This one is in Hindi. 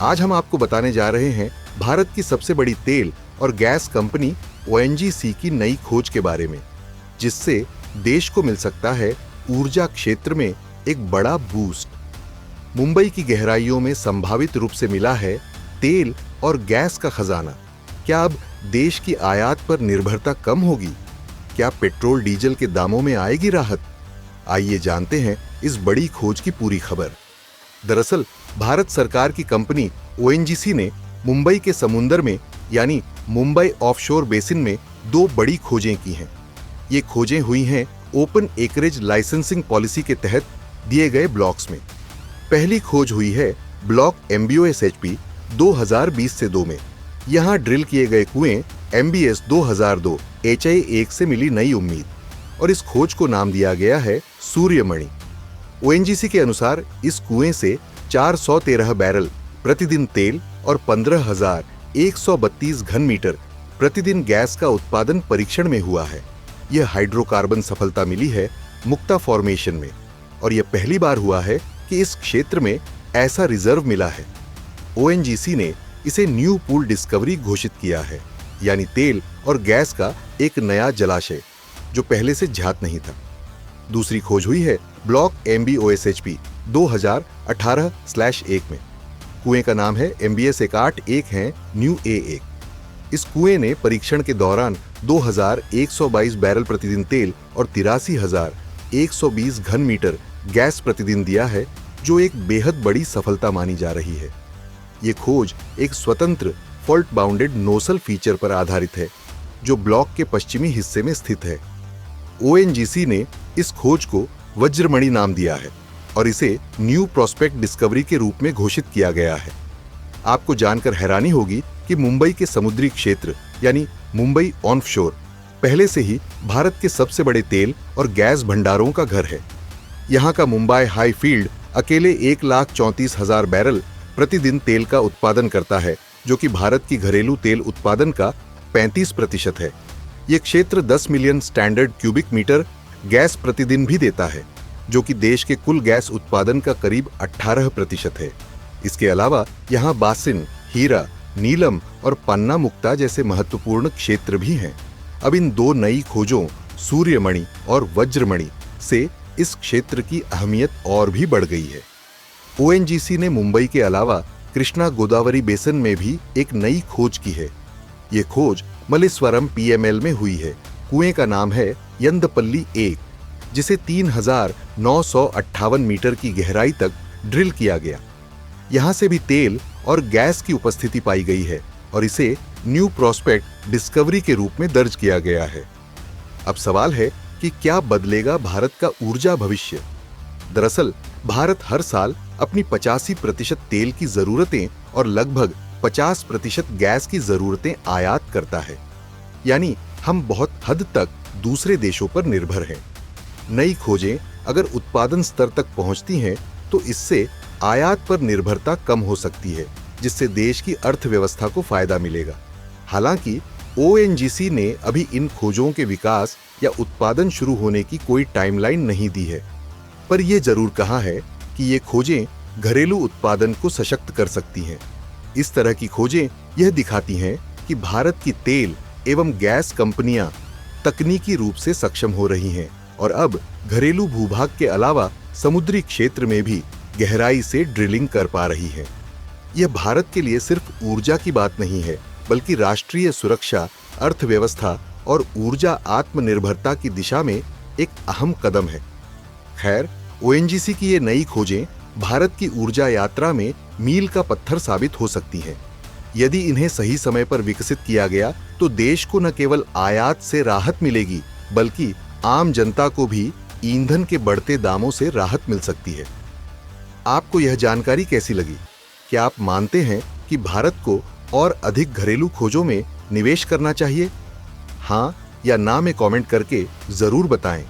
आज हम आपको बताने जा रहे हैं भारत की सबसे बड़ी तेल और गैस कंपनी ओएनजीसी की नई खोज के बारे में, जिससे देश को मिल सकता है ऊर्जा क्षेत्र में एक बड़ा बूस्ट। मुंबई की गहराइयों में संभावित रूप से मिला है तेल और गैस का खजाना। क्या अब देश की आयात पर निर्भरता कम होगी? क्या पेट्रोल डीजल के दामों में आएगी राहत? आइए जानते हैं इस बड़ी खोज की पूरी खबर। दरअसल भारत सरकार की कंपनी ओएनजीसी ने मुंबई के समुंदर में यानी मुंबई ऑफशोर बेसिन में दो बड़ी खोजें की हैं। ये खोजें हुई हैं ओपन एकरेज लाइसेंसिंग पॉलिसी के तहत दिए गए ब्लॉक्स में। पहली खोज हुई है ब्लॉक MBOSHP 2020 से 2 में। यहाँ ड्रिल किए गए कुएं MBS 2002 HI1 से मिली नई उम्मीद, और इस खोज को नाम दिया गया है सूर्यमणि। ओएनजीसी के अनुसार इस कुएं से 413 बैरल प्रतिदिन तेल और 15,132 घन मीटर प्रतिदिन गैस का उत्पादन परीक्षण में हुआ है। यह हाइड्रोकार्बन सफलता मिली है मुक्ता फॉर्मेशन में, और यह पहली बार हुआ है कि इस क्षेत्र में ऐसा रिजर्व मिला है। ओएनजीसी ने इसे न्यू पूल डिस्कवरी घोषित किया है, यानी तेल और गैस का एक नया जलाशय जो पहले से ज्ञात नहीं था। दूसरी खोज हुई है ब्लॉक MBOSHP 2018/1 में। कुएं का नाम है MBS 181 है न्यू A1। इस कुएं ने परीक्षण के दौरान 2,122 बैरल प्रतिदिन तेल और 83,120 घन मीटर गैस प्रतिदिन दिया है, जो एक बेहद बड़ी सफलता मानी जा रही है। ये खोज एक स्वतंत्र फॉल्ट बाउंडेड नोसल फीचर पर आधारित है, जो ब्लॉक के पश्चिमी हिस्से में स्थित है। ओएनजीसी ने इस खोज को वज्रमणि नाम दिया है और इसे न्यू प्रोस्पेक्ट डिस्कवरी के रूप में घोषित किया गया है। आपको जानकर हैरानी होगी कि मुंबई के समुद्री क्षेत्र यानी मुंबई ऑनशोर पहले से ही भारत के सबसे बड़े तेल और गैस भंडारों का घर है। यहाँ का मुंबई हाई फील्ड अकेले 1,34,000 बैरल प्रतिदिन तेल का उत्पादन करता है, जो कि भारत की घरेलू तेल उत्पादन का 35% है। ये क्षेत्र 10 million standard cubic metre gas प्रतिदिन भी देता है, जो कि देश के कुल गैस उत्पादन का करीब 18% है। इसके अलावा यहाँ बासिन, हीरा, नीलम और पन्ना मुक्ता जैसे महत्वपूर्ण क्षेत्र भी हैं। अब इन दो नई खोजों सूर्यमणि और वज्रमणि से इस क्षेत्र की अहमियत और भी बढ़ गई है। ओएनजीसी ने मुंबई के अलावा कृष्णा गोदावरी बेसिन में भी एक नई खोज की है। ये खोज मल्लेश्वरम PML में हुई है। कुएं का नाम है यंदपल्ली 1, जिसे 3,958 मीटर की गहराई तक ड्रिल किया गया। यहां से भी तेल और गैस की उपस्थिति पाई गई है और इसे न्यू प्रोस्पेक्ट डिस्कवरी के रूप में दर्ज किया गया है। अब सवाल है कि क्या बदलेगा भारत का ऊर्जा भविष्य? दरअसल भारत हर साल अपनी 85% तेल की जरूरतें और लगभग 50% गैस की जरूरतें आयात करता है, यानी हम बहुत हद तक दूसरे देशों पर निर्भर हैं। नई खोजें अगर उत्पादन स्तर तक पहुंचती हैं तो इससे आयात पर निर्भरता कम हो सकती है, जिससे देश की अर्थव्यवस्था को फायदा मिलेगा। हालांकि ओएनजीसी ने अभी इन खोजों के विकास या उत्पादन शुरू होने की कोई टाइमलाइन नहीं दी है, पर यह जरूर कहा है कि ये खोजें घरेलू उत्पादन को सशक्त कर सकती हैं। इस तरह की खोजें यह दिखाती हैं कि भारत की तेल एवं गैस कंपनियां तकनीकी रूप से सक्षम हो रही हैं और अब घरेलू भूभाग के अलावा समुद्री क्षेत्र में भी गहराई से ड्रिलिंग कर पा रही हैं। यह भारत के लिए सिर्फ ऊर्जा की बात नहीं है, बल्कि राष्ट्रीय सुरक्षा, अर्थव्यवस्था और ऊर्जा आत्मनिर्भरता की दिशा में एक अहम कदम है। खैर, ओएनजीसी की ये नई खोजें भारत की ऊर्जा यात्रा में मील का पत्थर साबित हो सकती हैं। यदि इन्हें सही समय पर विकसित किया गया तो देश को न केवल आयात से राहत मिलेगी, बल्कि आम जनता को भी ईंधन के बढ़ते दामों से राहत मिल सकती है। आपको यह जानकारी कैसी लगी? क्या आप मानते हैं कि भारत को और अधिक घरेलू खोजों में निवेश करना चाहिए? हाँ या ना में कमेंट करके जरूर बताएं।